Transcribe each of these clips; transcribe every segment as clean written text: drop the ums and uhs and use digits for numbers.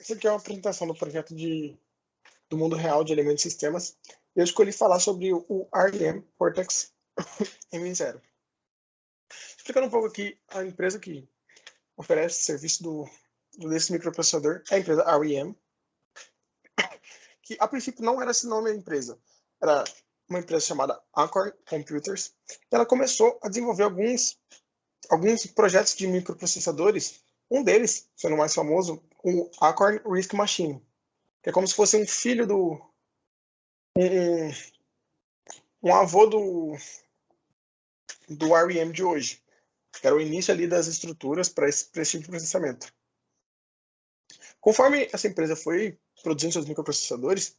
Essa aqui é uma apresentação do projeto do mundo real de elementos e sistemas. Eu escolhi falar sobre o ARM Cortex M0. Explicando um pouco aqui, a empresa que oferece serviço desse microprocessador é a empresa ARM, que a princípio não era esse nome da empresa. Era uma empresa chamada Acorn Computers. E ela começou a desenvolver alguns projetos de microprocessadores. Um deles, sendo o mais famoso, o Acorn RISC Machine, que é como se fosse um filho um avô do ARM de hoje, que era o início ali das estruturas para esse tipo de processamento. Conforme essa empresa foi produzindo seus microprocessadores,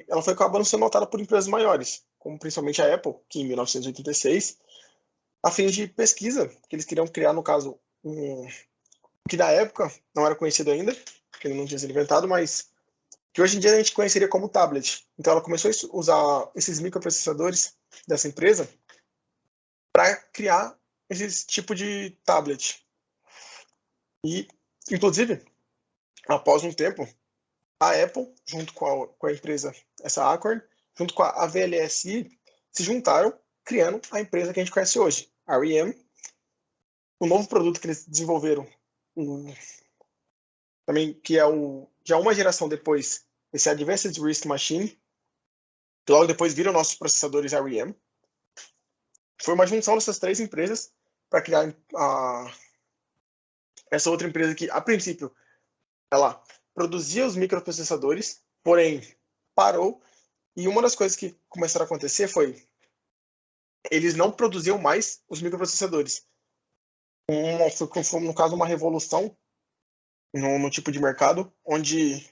ela foi acabando sendo notada por empresas maiores, como principalmente a Apple, que em 1986, a fim de pesquisa, que eles queriam criar, no caso, que na época não era conhecido ainda, que ele não tinha sido inventado, mas que hoje em dia a gente conheceria como tablet. Então ela começou a usar esses microprocessadores dessa empresa para criar esse tipo de tablet. E, inclusive, após um tempo, a Apple, junto com a empresa, essa Acorn, junto com a VLSI, se juntaram, criando a empresa que a gente conhece hoje, a ARM. O novo produto que eles desenvolveram, também que é já uma geração depois, esse Advanced RISC Machine, que logo depois viram nossos processadores ARM. Foi uma junção dessas três empresas para criar essa outra empresa que, a princípio, ela produzia os microprocessadores, porém parou. E uma das coisas que começaram a acontecer foi eles não produziam mais os microprocessadores. Foi, no caso, uma revolução no tipo de mercado, onde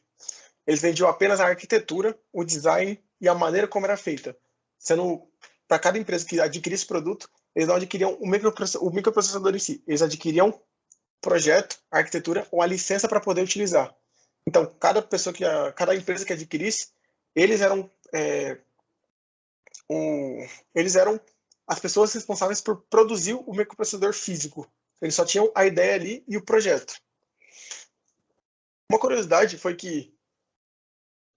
eles vendiam apenas a arquitetura, o design e a maneira como era feita. Sendo, para cada empresa que adquiria esse produto, eles não adquiriam o microprocessador em si. Eles adquiriam projeto, a arquitetura ou a licença para poder utilizar. Então, cada empresa que adquirisse, eles eram as pessoas responsáveis por produzir o microprocessador físico. Eles só tinham a ideia ali e o projeto. Uma curiosidade foi que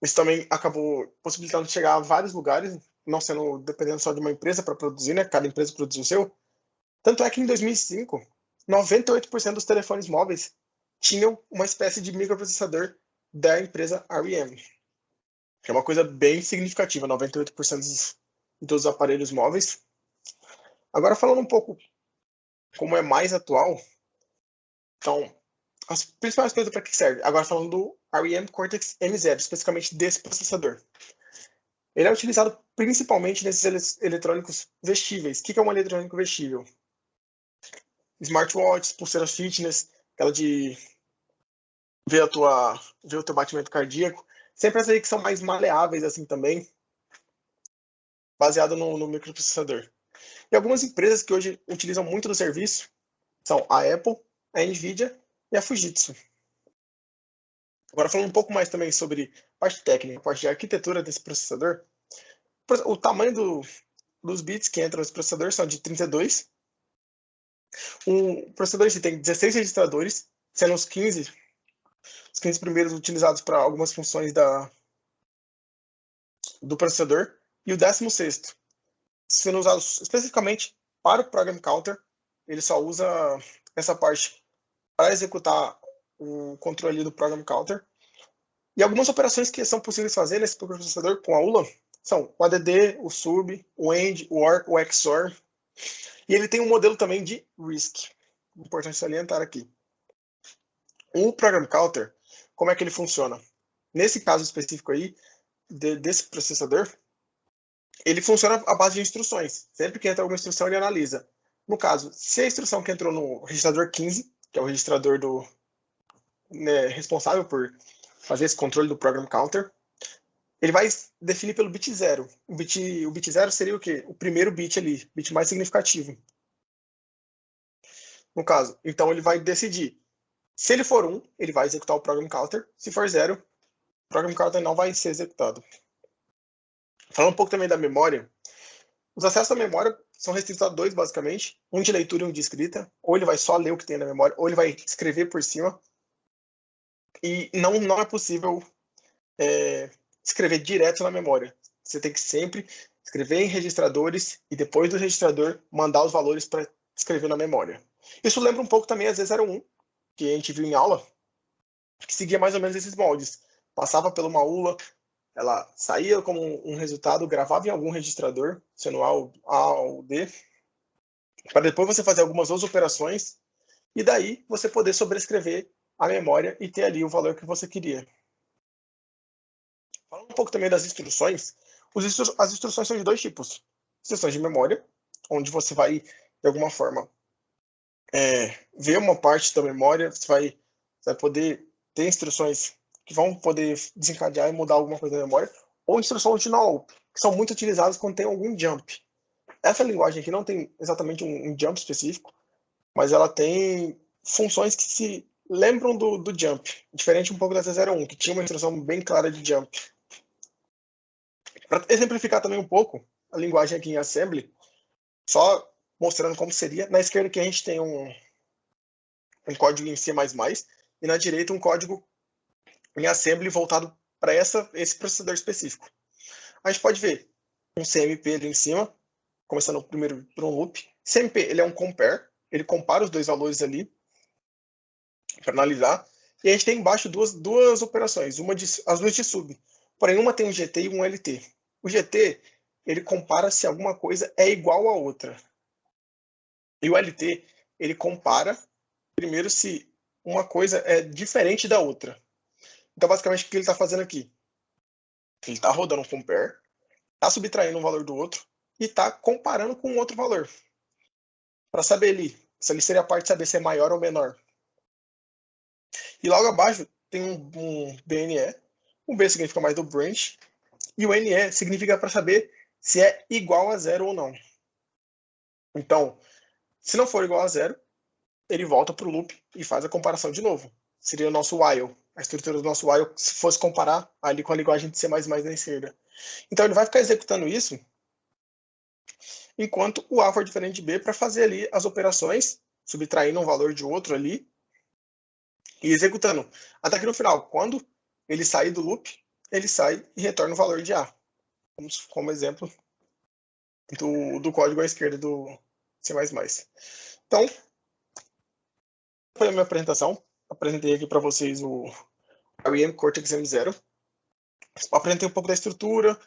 isso também acabou possibilitando chegar a vários lugares, não sendo dependendo só de uma empresa para produzir, né? Cada empresa produziu o seu. Tanto é que em 2005, 98% dos telefones móveis tinham uma espécie de microprocessador da empresa ARM, que é uma coisa bem significativa, 98% dos aparelhos móveis. Agora, falando um pouco como é mais atual, então, as principais coisas para que serve. Agora, falando do ARM Cortex M0, especificamente desse processador. Ele é utilizado principalmente nesses eletrônicos vestíveis. O que é um eletrônico vestível? Smartwatches, pulseiras fitness, aquela de ver o teu batimento cardíaco. Sempre as aí que são mais maleáveis assim também, baseado no microprocessador. E algumas empresas que hoje utilizam muito do serviço são a Apple, a Nvidia e a Fujitsu. Agora, falando um pouco mais também sobre parte técnica, parte de arquitetura desse processador, o tamanho dos bits que entram nesse processador são de 32. O processador tem 16 registradores, sendo os 15 primeiros utilizados para algumas funções do processador, e o 16º, sendo usado especificamente para o Program Counter. Ele só usa essa parte para executar o controle do Program Counter. E algumas operações que são possíveis fazer nesse processador com a ULA são o ADD, o SUB, o AND, o OR, o XOR. E ele tem um modelo também de RISC. Importante salientar aqui. O Program Counter, como é que ele funciona? Nesse caso específico aí, desse processador, ele funciona à base de instruções. Sempre que entra alguma instrução, ele analisa. No caso, se a instrução que entrou no registrador 15, que é o registrador responsável por fazer esse controle do Program Counter, ele vai definir pelo bit 0. O bit 0 seria o quê? O primeiro bit ali, bit mais significativo. No caso, então ele vai decidir. Se ele for 1, ele vai executar o Program Counter. Se for 0, o Program Counter não vai ser executado. Falando um pouco também da memória, os acessos à memória são restritos a 2, basicamente. Um de leitura e um de escrita. Ou ele vai só ler o que tem na memória, ou ele vai escrever por cima. E não é possível escrever direto na memória. Você tem que sempre escrever em registradores e depois do registrador mandar os valores para escrever na memória. Isso lembra um pouco também a Z01, que a gente viu em aula, que seguia mais ou menos esses moldes. Passava pela uma ULA, ela saía como um resultado, gravava em algum registrador, sendo A ou D, para depois você fazer algumas outras operações e daí você poder sobrescrever a memória e ter ali o valor que você queria. Falando um pouco também das instruções, as instruções são de dois tipos. Instruções de memória, onde você vai, de alguma forma, ver uma parte da memória, você vai poder ter instruções que vão poder desencadear e mudar alguma coisa da memória, ou instruções de no-op, que são muito utilizadas quando tem algum jump. Essa linguagem aqui não tem exatamente um jump específico, mas ela tem funções que se lembram do jump, diferente um pouco da Z01, que tinha uma instrução bem clara de jump. Para exemplificar também um pouco a linguagem aqui em Assembly, só mostrando como seria, na esquerda aqui a gente tem um código em C++, e na direita um código em Assembly voltado para esse processador específico. A gente pode ver um CMP ali em cima, começando primeiro por um loop. CMP ele é um compare, ele compara os dois valores ali para analisar. E a gente tem embaixo duas operações, as duas de sub. Porém, uma tem um GT e um LT. O GT ele compara se alguma coisa é igual a outra. E o LT ele compara primeiro se uma coisa é diferente da outra. Então, basicamente, o que ele está fazendo aqui? Ele está rodando um compare, está subtraindo um valor do outro e está comparando com outro valor. Para saber ali, se ali seria a parte de saber se é maior ou menor. E logo abaixo tem um BNE. O B significa mais do branch. E o NE significa para saber se é igual a zero ou não. Então, se não for igual a zero, ele volta para o loop e faz a comparação de novo. Seria o nosso while. A estrutura do nosso while, se fosse comparar ali com a linguagem de C++ na esquerda. Então, ele vai ficar executando isso enquanto o A for diferente de B para fazer ali as operações, subtraindo um valor de outro ali e executando. Até que no final, quando ele sair do loop, ele sai e retorna o valor de A. Como exemplo do código à esquerda do C++. Então, foi a minha apresentação. Apresentei aqui para vocês o REM Cortex M0. Apresentei um pouco da estrutura,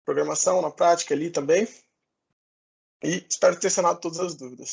programação na prática ali também. E espero ter sanado todas as dúvidas.